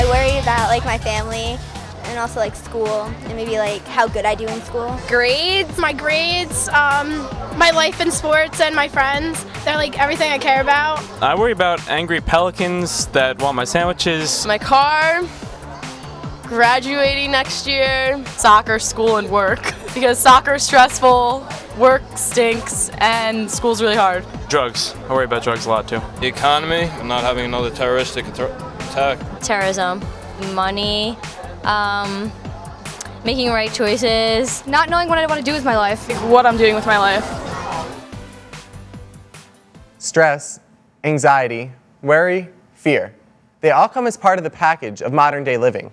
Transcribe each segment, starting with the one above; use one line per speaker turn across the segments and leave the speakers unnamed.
I worry about like my family and also like school and maybe like how good I do in school.
Grades, my grades, my life in sports and my friends. They're like everything I care about.
I worry about angry pelicans that want my sandwiches.
My car, graduating next year, soccer, school, and work. Because soccer is stressful, work stinks, and school's really hard.
Drugs. I worry about drugs a lot too.
The economy, and not having another terroristic attack.
Terrorism, money, making right choices, not knowing what I want to do with my life.
What I'm doing with my life.
Stress, anxiety, worry, fear. They all come as part of the package of modern day living.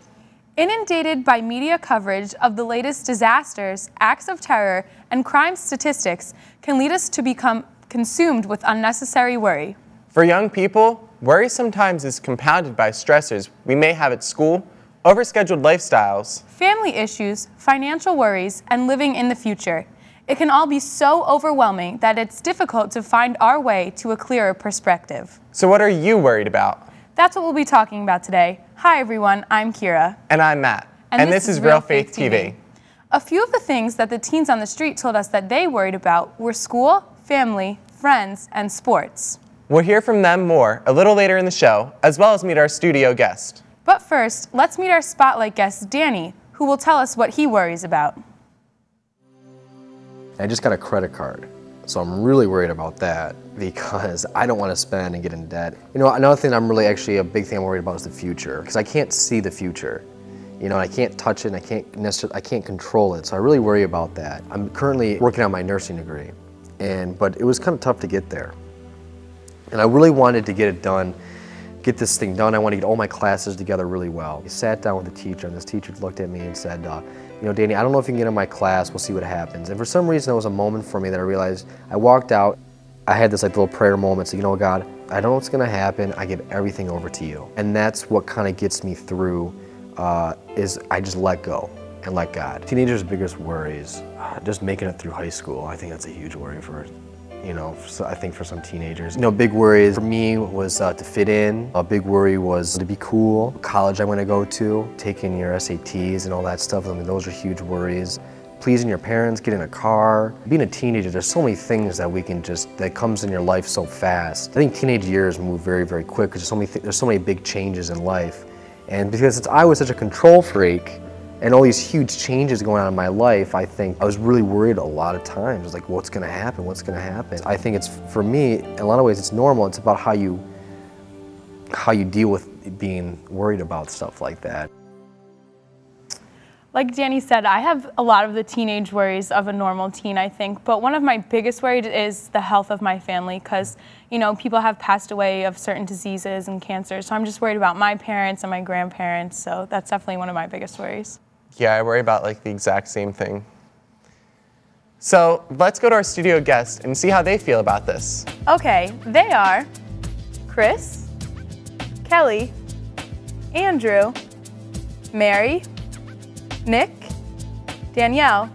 Inundated by media coverage of the latest disasters, acts of terror, and crime statistics can lead us to become consumed with unnecessary worry.
For young people, worry sometimes is compounded by stressors we may have at school, overscheduled lifestyles,
family issues, financial worries, and living in the future. It can all be so overwhelming that it's difficult to find our way to a clearer perspective.
So what are you worried about?
That's what we'll be talking about today. Hi everyone, I'm Kira.
And I'm Matt. And this is Real Faith TV.
A few of the things that the teens on the street told us that they worried about were school, family, friends, and sports.
We'll hear from them more a little later in the show, as well as meet our studio guest.
But first, let's meet our spotlight guest, Danny, who will tell us what he worries about.
I just got a credit card, so I'm really worried about that because I don't want to spend and get in debt. You know, another thing I'm really actually a big thing I'm worried about is the future, because I can't see the future. You know, I can't touch it, and I can't control it, so I really worry about that. I'm currently working on my nursing degree, but it was kind of tough to get there. And I really wanted to get it done, get this thing done. I wanted to get all my classes together really well. I sat down with the teacher, and this teacher looked at me and said, you know, Danny, I don't know if you can get in my class, we'll see what happens. And for some reason, it was a moment for me that I realized, I walked out, I had this like little prayer moment, so you know, God, I don't know what's gonna happen, I give everything over to you. And that's what kind of gets me through, is I just let go and let God. Teenagers' biggest worries, just making it through high school. I think that's a huge worry for, you know, I think for some teenagers. You know, big worries for me was to fit in. A big worry was to be cool. College I want to go to, taking your SATs and all that stuff. I mean, those are huge worries. Pleasing your parents, getting a car. Being a teenager, there's so many things that that comes in your life so fast. I think teenage years move very, very quick because there's so many big changes in life. And because I was such a control freak, and all these huge changes going on in my life, I think I was really worried a lot of times. It's like, what's gonna happen? What's gonna happen? I think it's, for me, in a lot of ways, it's normal. It's about how you deal with being worried about stuff like that.
Like Danny said, I have a lot of the teenage worries of a normal teen, I think, but one of my biggest worries is the health of my family, because, you know, people have passed away of certain diseases and cancers, so I'm just worried about my parents and my grandparents, so that's definitely one of my biggest worries.
Yeah, I worry about like the exact same thing. So let's go to our studio guest and see how they feel about this.
Okay, they are Chris, Kelly, Andrew, Mary, Nick, Danielle,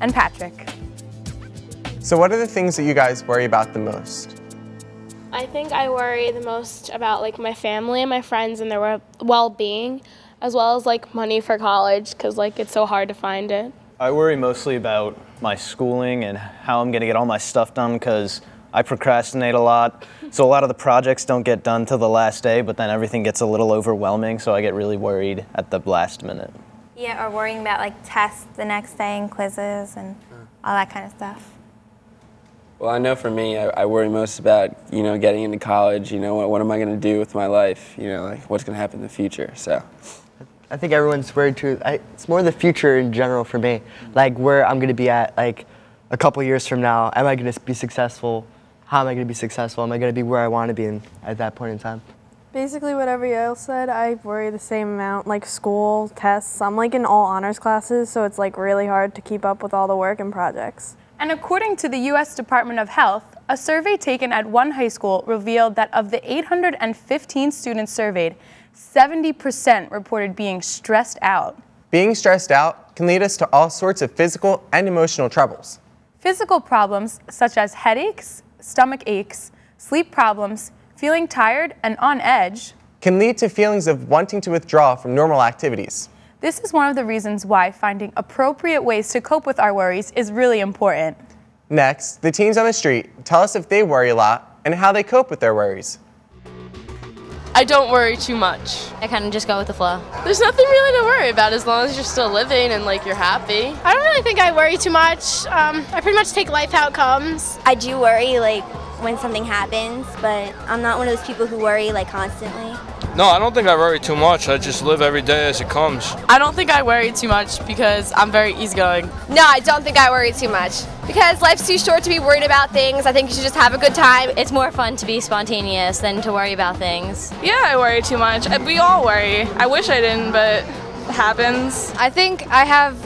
and Patrick.
So what are the things that you guys worry about the most?
I think I worry the most about like my family and my friends and their well-being, as well as like money for college, because like it's so hard to find it.
I worry mostly about my schooling and how I'm going to get all my stuff done, because I procrastinate a lot. So a lot of the projects don't get done till the last day, but then everything gets a little overwhelming, so I get really worried at the last minute.
Yeah, or worrying about like tests the next day and quizzes and all that kind of stuff.
Well, I know for me, I worry most about, you know, getting into college. You know, what am I going to do with my life? You know, like what's going to happen in the future, so.
I think everyone's worried too. It's more the future in general for me. Like where I'm going to be at like a couple years from now. Am I going to be successful? How am I going to be successful? Am I going to be where I want to be at that point in time?
Basically what everybody else said, I worry the same amount, like school, tests. I'm like in all honors classes, so it's like really hard to keep up with all the work and projects.
And according to the U.S. Department of Health, a survey taken at one high school revealed that of the 815 students surveyed, 70% reported being stressed out.
Being stressed out can lead us to all sorts of physical and emotional troubles.
Physical problems such as headaches, stomach aches, sleep problems, feeling tired and on edge.
can lead to feelings of wanting to withdraw from normal activities.
This is one of the reasons why finding appropriate ways to cope with our worries is really important.
Next, the teens on the street tell us if they worry a lot and how they cope with their worries.
I don't worry too much.
I kind of just go with the flow.
There's nothing really to worry about as long as you're still living and like you're happy.
I don't really think I worry too much. I pretty much take life how it comes.
I do worry like when something happens, but I'm not one of those people who worry like constantly.
No, I don't think I worry too much. I just live every day as it comes.
I don't think I worry too much because I'm very easygoing.
No, I don't think I worry too much because life's too short to be worried about things. I think you should just have a good time.
It's more fun to be spontaneous than to worry about things.
Yeah, I worry too much. We all worry. I wish I didn't, but it happens.
I think I have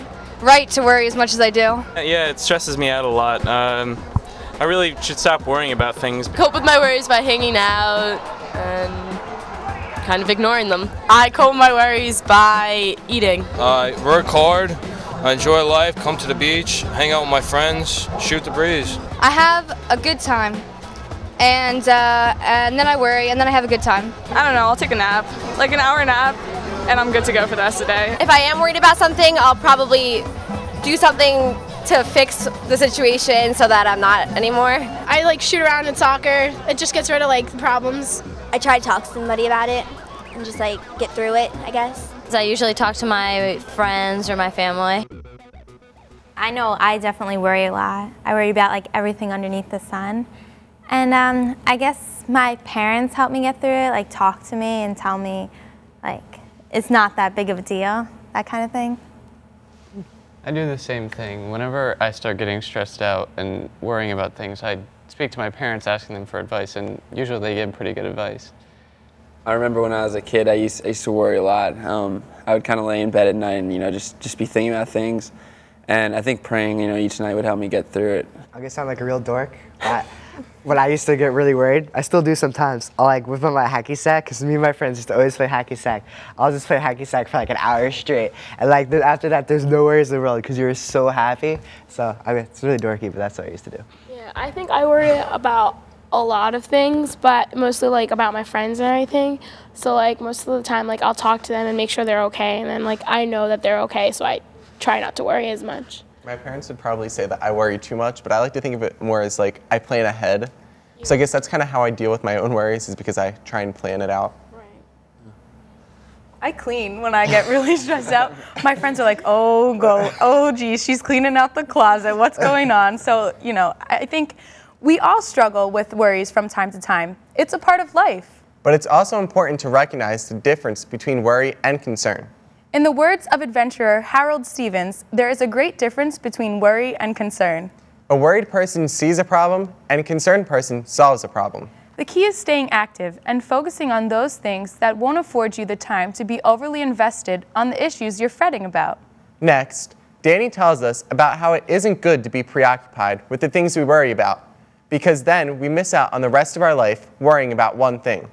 right to worry as much as I do.
Yeah, it stresses me out a lot. I really should stop worrying about things.
Cope with my worries by hanging out and kind of ignoring them. I cope with my worries by eating.
I work hard, I enjoy life, come to the beach, hang out with my friends, shoot the breeze.
I have a good time, and then I worry, and then I have a good time.
I don't know, I'll take a nap, like an hour nap, and I'm good to go for the rest of the day.
If I am worried about something, I'll probably do something to fix the situation so that I'm not anymore.
I like shoot around in soccer. It just gets rid of like the problems.
I try to talk to somebody about it and just like get through it, I guess.
I usually talk to my friends or my family.
I know I definitely worry a lot. I worry about like everything underneath the sun. And I guess my parents help me get through it, like talk to me and tell me like it's not that big of a deal, that kind of thing.
I do the same thing. Whenever I start getting stressed out and worrying about things, I speak to my parents asking them for advice, and usually they give pretty good advice.
I remember when I was a kid, I used to worry a lot. I would kind of lay in bed at night and just be thinking about things. And I think praying each night would help me get through it.
I'm gonna sound like a real dork. When I used to get really worried, I still do sometimes. I'll like whip on my hacky sack, because me and my friends used to always play hacky sack. I'll just play hacky sack for like an hour straight. And like after that, there's no worries in the world because you're so happy. So I mean, it's really dorky, but that's what I used to do.
Yeah, I think I worry about a lot of things, but mostly like about my friends and everything. So like most of the time, like I'll talk to them and make sure they're okay. And then like I know that they're okay, so I try not to worry as much.
My parents would probably say that I worry too much, but I like to think of it more as like I plan ahead. So I guess that's kind of how I deal with my own worries, is because I try and plan it out.
I clean when I get really stressed out. My friends are like, oh geez, she's cleaning out the closet, what's going on? So, I think we all struggle with worries from time to time. It's a part of life.
But it's also important to recognize the difference between worry and concern.
In the words of adventurer Harold Stevens, there is a great difference between worry and concern.
A worried person sees a problem, and a concerned person solves a problem.
The key is staying active and focusing on those things that won't afford you the time to be overly invested on the issues you're fretting about.
Next, Danny tells us about how it isn't good to be preoccupied with the things we worry about, because then we miss out on the rest of our life worrying about one thing.